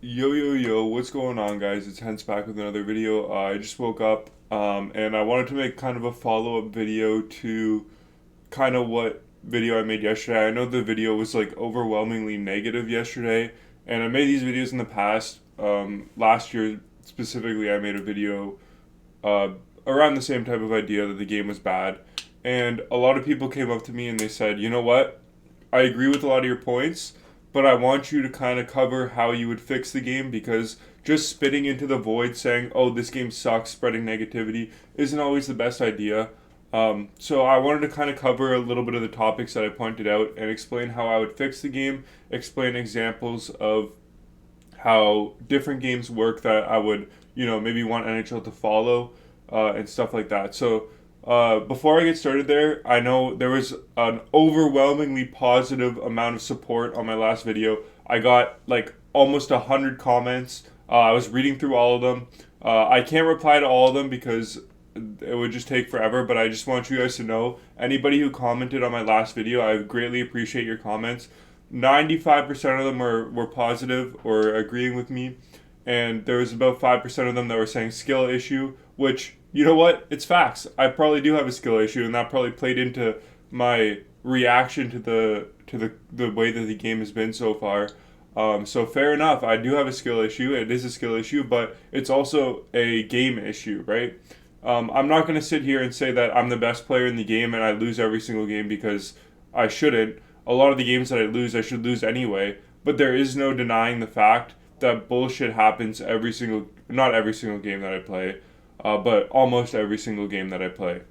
Yo, what's going on, guys? It's Hence back with another video. I just woke up and I wanted to make kind of a follow up video to kind of what video I made yesterday. I know the video was like overwhelmingly negative yesterday, and I made these videos in the past. Last year, specifically, I made a video uh, around the same type of idea that the game was bad, and a lot of people came up to me and they said, you know what? I agree with a lot of your points, but I want you to kind of cover how you would fix the game because just spitting into the void saying, oh, this game sucks, spreading negativity, isn't always the best idea. So I wanted to kind of cover a little bit of the topics that I pointed out and explain how I would fix the game, explain examples of how different games work that I would, maybe want NHL to follow and stuff like that. So before I get started there, I know there was an overwhelmingly positive amount of support on my last video. I got like almost 100 comments. I was reading through all of them. I can't reply to all of them because it would just take forever, but I just want you guys to know anybody who commented on my last video, I greatly appreciate your comments. 95% of them were positive or agreeing with me, and there was about 5% of them that were saying skill issue, which, you know what? It's facts. I probably do have a skill issue, and that probably played into my reaction to the way that the game has been so far. So fair enough. I do have a skill issue. It is a skill issue, but it's also a game issue, right? I'm not going to sit here and say that I'm the best player in the game and I lose every single game because I shouldn't. A lot of the games that I should lose anyway. But there is no denying the fact that bullshit happens not every single game that I play, but almost every single game that I play.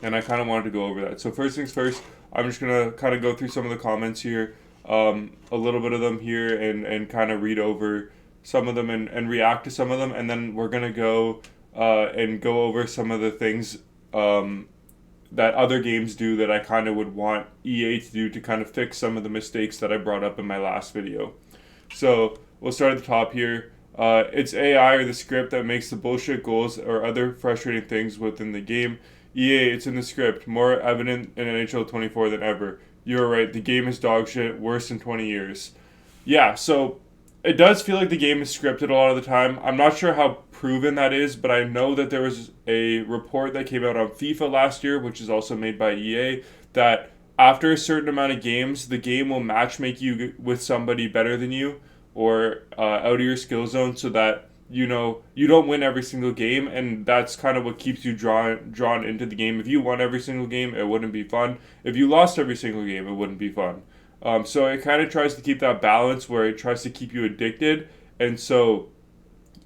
And I kind of wanted to go over that. So first things first, I'm just going to kind of go through some of the comments here, a little bit of them here, and kind of read over some of them and react to some of them. And then we're going to go and go over some of the things that other games do that I kind of would want EA to do to kind of fix some of the mistakes that I brought up in my last video. So we'll start at the top here. It's AI or the script that makes the bullshit goals or other frustrating things within the game. EA, it's in the script. More evident in NHL 24 than ever. You're right, the game is dog shit, worse in 20 years. Yeah, so it does feel like the game is scripted a lot of the time. I'm not sure how proven that is, but I know that there was a report that came out on FIFA last year, which is also made by EA, that after a certain amount of games, the game will matchmake you with somebody better than you or out of your skill zone so that you don't win every single game, and that's kind of what keeps you drawn into the game. If you won every single game, it wouldn't be fun. If you lost every single game, it wouldn't be fun. So it kind of tries to keep that balance where it tries to keep you addicted. And so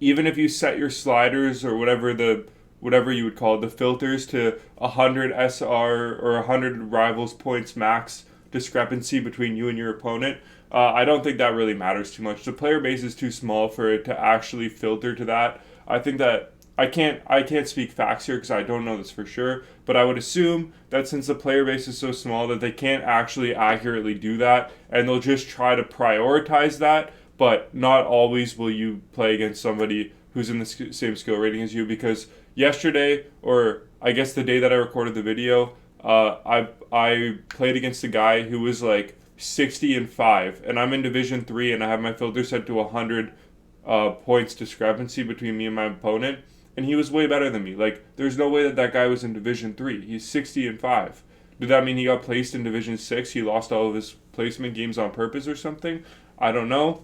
even if you set your sliders or whatever you would call it, the filters to 100 SR or 100 rivals points max discrepancy between you and your opponent, I don't think that really matters too much. The player base is too small for it to actually filter to that. I think that I can't speak facts here because I don't know this for sure, but I would assume that since the player base is so small that they can't actually accurately do that, and they'll just try to prioritize that, but not always will you play against somebody who's in the same skill rating as you, because yesterday, or I guess the day that I recorded the video, I played against a guy who was like 60-5, and I'm in Division 3, and I have my filter set to 100 points discrepancy between me and my opponent, and he was way better than me. Like, there's no way that that guy was in Division 3. He's 60-5. Did that mean he got placed in Division 6? He lost all of his placement games on purpose or something? I don't know.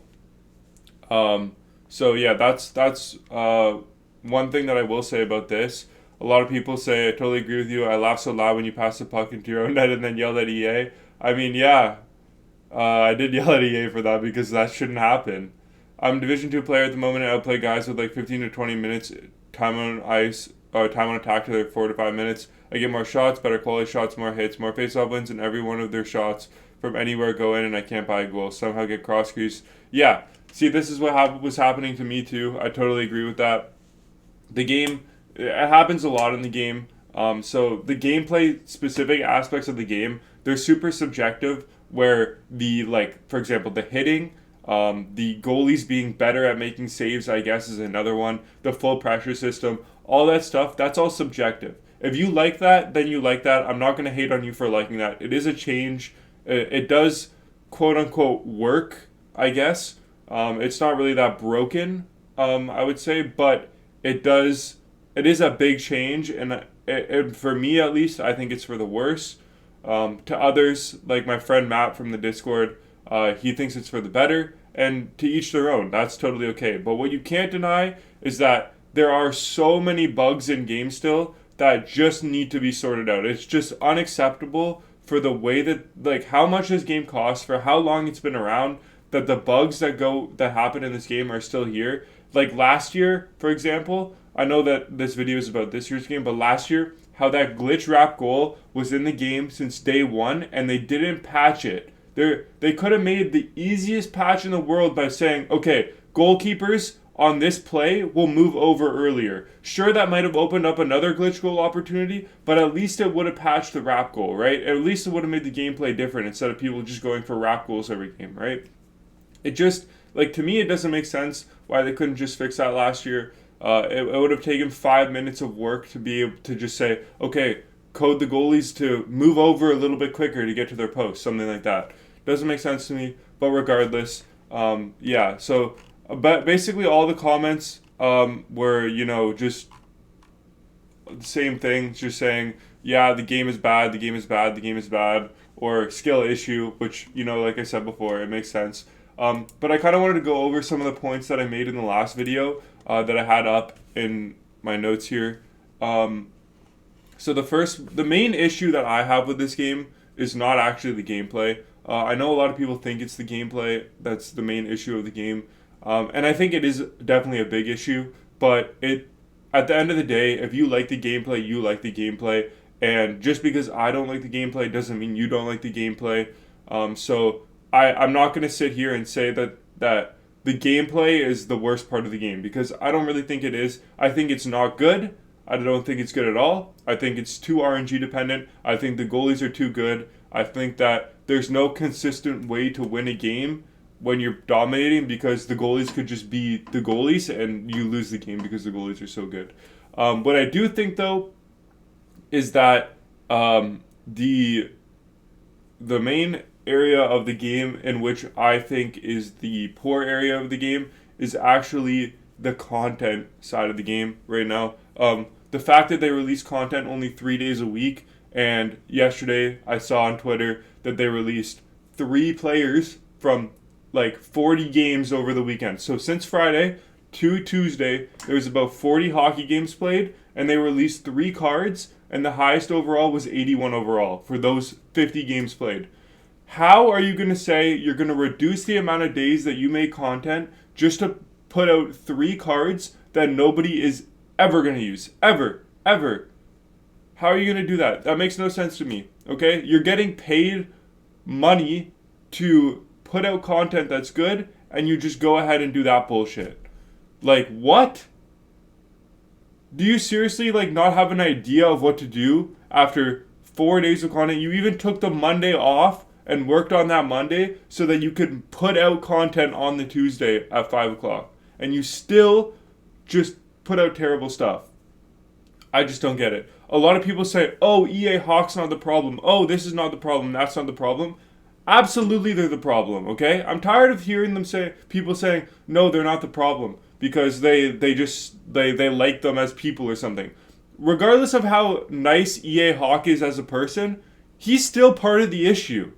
So yeah, that's one thing that I will say about this. A lot of people say, I totally agree with you. I laugh so loud when you pass the puck into your own net and then yelled at EA. I mean, yeah, I did yell at EA for that because that shouldn't happen. I'm a Division 2 player at the moment, and I play guys with like 15 to 20 minutes time on ice, or time on attack to their 4 to 5 minutes. I get more shots, better quality shots, more hits, more face-off wins, and every one of their shots from anywhere go in, and I can't buy a goal. Somehow get cross crease. Yeah, see, this is what was happening to me too. I totally agree with that. The game, it happens a lot in the game. So the gameplay specific aspects of the game, they're super subjective. Where for example, the hitting, the goalies being better at making saves, I guess, is another one. The full pressure system, all that stuff, that's all subjective. If you like that, then you like that. I'm not going to hate on you for liking that. It is a change. It does, quote unquote, work, I guess. It's not really that broken, I would say, but it is a big change, and for me at least, I think it's for the worse. To others, like my friend Matt from the Discord, he thinks it's for the better, and to each their own. That's totally okay. But what you can't deny is that there are so many bugs in game still that just need to be sorted out. It's just unacceptable for the way that, like, how much this game costs, for how long it's been around, that the bugs that happen in this game are still here. Like last year, for example, I know that this video is about this year's game, but last year, how that glitch wrap goal was in the game since day one, and they didn't patch it. They could have made the easiest patch in the world by saying, okay, goalkeepers on this play will move over earlier. Sure, that might have opened up another glitch goal opportunity, but at least it would have patched the wrap goal, right? At least it would have made the gameplay different instead of people just going for wrap goals every game, right? It just, like, to me, it doesn't make sense why they couldn't just fix that last year. It would have taken 5 minutes of work to be able to just say, okay, code the goalies to move over a little bit quicker to get to their post, something like that. Doesn't make sense to me, but regardless, yeah. So, but basically all the comments were, just the same thing, just saying, yeah, the game is bad, the game is bad, the game is bad, or skill issue, which, like I said before, it makes sense. But I kind of wanted to go over some of the points that I made in the last video that I had up in my notes here. So the main issue that I have with this game is not actually the gameplay. I know a lot of people think it's the gameplay that's the main issue of the game, and I think it is definitely a big issue. But at the end of the day, if you like the gameplay, you like the gameplay, and just because I don't like the gameplay doesn't mean you don't like the gameplay. So I'm not going to sit here and say that the gameplay is the worst part of the game, because I don't really think it is. I think it's not good. I don't think it's good at all. I think it's too RNG dependent. I think the goalies are too good. I think that there's no consistent way to win a game when you're dominating, because the goalies could just be the goalies and you lose the game because the goalies are so good. What I do think, though, is that the main area of the game in which I think is the poor area of the game is actually the content side of the game right now. The fact that they release content only 3 days a week, and yesterday I saw on Twitter that they released 3 players from like 40 games over the weekend. So since Friday to Tuesday, there's about 40 hockey games played, and they released 3 cards, and the highest overall was 81 overall for those 50 games played. How are you going to say you're going to reduce the amount of days that you make content just to put out 3 cards that nobody is ever going to use? Ever. How are you going to do that? That makes no sense to me, okay? You're getting paid money to put out content that's good, and you just go ahead and do that bullshit. Like, what? Do you seriously, not have an idea of what to do after 4 days of content? You even took the Monday off and worked on that Monday so that you could put out content on the Tuesday at 5 o'clock. And you still just put out terrible stuff. I just don't get it. A lot of people say, oh, EA Hawk's not the problem. Oh, this is not the problem. That's not the problem. Absolutely, they're the problem, okay? I'm tired of hearing people saying, no, they're not the problem, because they like them as people or something. Regardless of how nice EA Hawk is as a person, he's still part of the issue.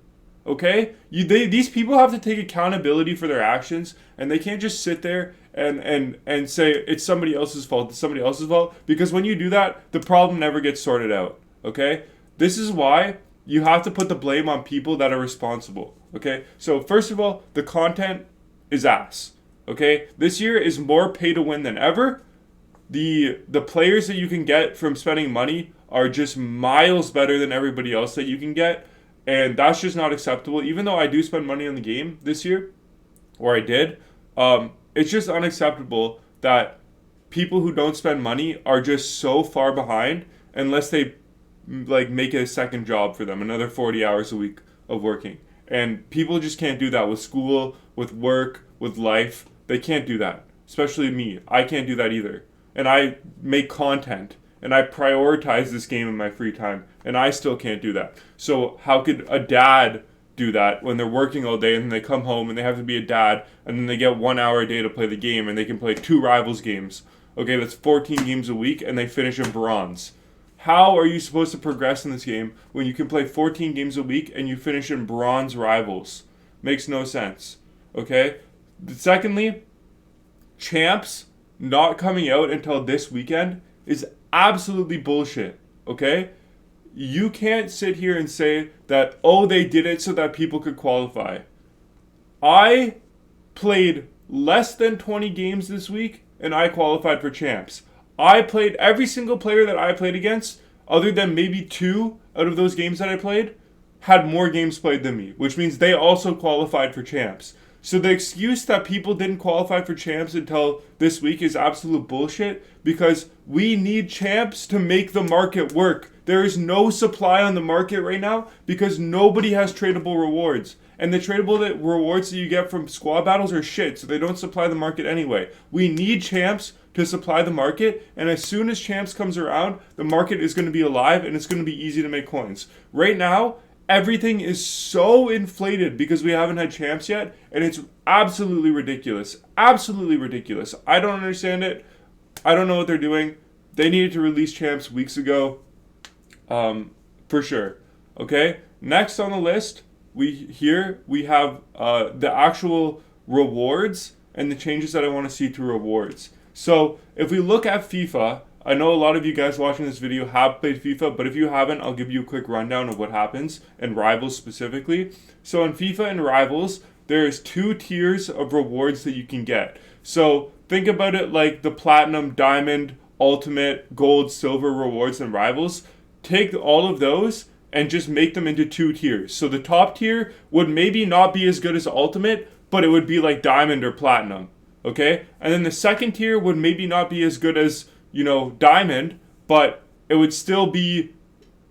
Okay? These people have to take accountability for their actions, and they can't just sit there and say it's somebody else's fault, because when you do that, the problem never gets sorted out. Okay? This is why you have to put the blame on people that are responsible. Okay? So first of all, the content is ass. Okay? This year is more pay to win than ever. The players that you can get from spending money are just miles better than everybody else that you can get. And that's just not acceptable. Even though I do spend money on the game this year, or I did, it's just unacceptable that people who don't spend money are just so far behind unless they make it a second job for them, another 40 hours a week of working. And people just can't do that with school, with work, with life. They can't do that. Especially me. I can't do that either. And I make content, and I prioritize this game in my free time, and I still can't do that. So how could a dad do that when they're working all day and then they come home and they have to be a dad and then they get 1 hour a day to play the game and they can play 2 rivals games. Okay, that's 14 games a week and they finish in bronze. How are you supposed to progress in this game when you can play 14 games a week and you finish in bronze rivals? Makes no sense. Okay? Secondly, champs not coming out until this weekend is absolutely bullshit. Okay? You can't sit here and say that, oh, they did it so that people could qualify. I played less than 20 games this week, and I qualified for champs. I played every single player that I played against, other than maybe 2 out of those games that I played, had more games played than me, which means they also qualified for champs. So the excuse that people didn't qualify for champs until this week is absolute bullshit, because we need champs to make the market work. There is no supply on the market right now because nobody has tradable rewards. And the tradable rewards that you get from squad battles are shit, so they don't supply the market anyway. We need champs to supply the market, and as soon as champs comes around, the market is going to be alive and it's going to be easy to make coins. Right now, everything is so inflated because we haven't had champs yet, and it's absolutely ridiculous. Absolutely ridiculous. I don't understand it. I don't know what they're doing. They needed to release champs weeks ago. For sure. Okay? Next on the list, we have the actual rewards and the changes that I want to see to rewards. So if we look at FIFA, I know a lot of you guys watching this video have played FIFA, but if you haven't, I'll give you a quick rundown of what happens in Rivals specifically. So in FIFA and Rivals, there's 2 tiers of rewards that you can get. So think about it like the Platinum, Diamond, Ultimate, Gold, Silver rewards in Rivals. Take all of those and just make them into 2 tiers. So the top tier would maybe not be as good as Ultimate, but it would be like Diamond or Platinum. Okay? And then the second tier would maybe not be as good as, Diamond, but it would still be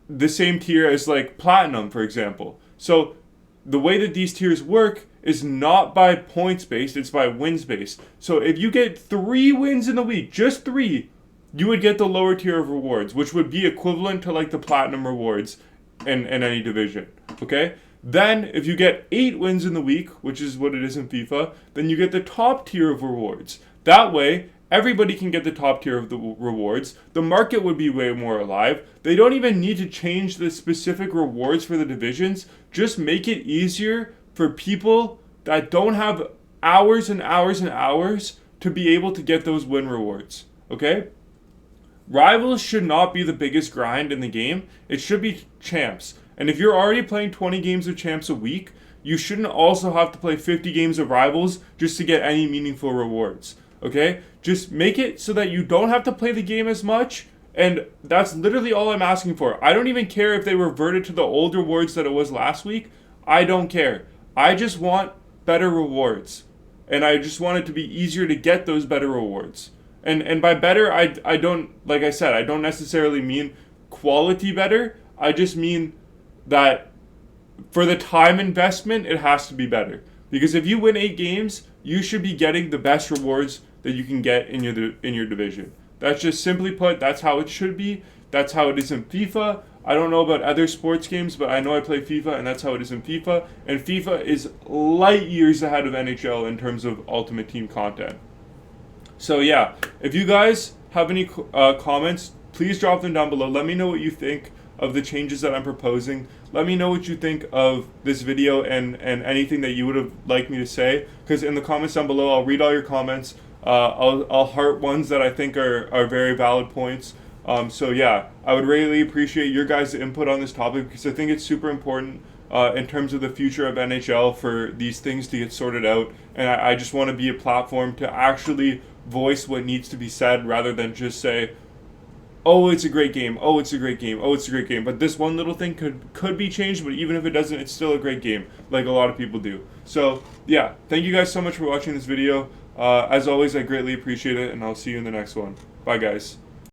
the same tier as like Platinum, for example. So the way that these tiers work is not by points based, it's by wins based. So if you get 3 wins in the week, just 3, you would get the lower tier of rewards, which would be equivalent to like the Platinum rewards in any division. Okay? Then if you get 8 wins in the week, which is what it is in FIFA, then you get the top tier of rewards. That way, everybody can get the top tier of the rewards. The market would be way more alive. They don't even need to change the specific rewards for the divisions. Just make it easier for people that don't have hours and hours and hours to be able to get those win rewards. Okay? Rivals should not be the biggest grind in the game. It should be champs. And if you're already playing 20 games of champs a week, you shouldn't also have to play 50 games of Rivals just to get any meaningful rewards. Okay? Just make it so that you don't have to play the game as much, and that's literally all I'm asking for. I don't even care if they reverted to the old rewards that it was last week. I don't care. I just want better rewards. And I just want it to be easier to get those better rewards. And by better, I don't, like I said, I don't necessarily mean quality better. I just mean that for the time investment, it has to be better. Because if you win 8 games, you should be getting the best rewards that you can get in your division. That's just simply put, that's how it should be. That's how it is in FIFA. I don't know about other sports games, but I know I play FIFA, and that's how it is in FIFA. And FIFA is light years ahead of NHL in terms of Ultimate Team content. So yeah, if you guys have any comments, please drop them down below. Let me know what you think of the changes that I'm proposing. Let me know what you think of this video and anything that you would have liked me to say, because in the comments down below, I'll read all your comments. I'll heart ones that I think are very valid points. So yeah, I would really appreciate your guys' input on this topic, because I think it's super important in terms of the future of NHL for these things to get sorted out. And I just want to be a platform to actually voice what needs to be said, rather than just say, oh, it's a great game, oh, it's a great game, oh, it's a great game. But this one little thing could be changed, but even if it doesn't, it's still a great game, like a lot of people do. So yeah, thank you guys so much for watching this video. As always, I greatly appreciate it, and I'll see you in the next one. Bye, guys.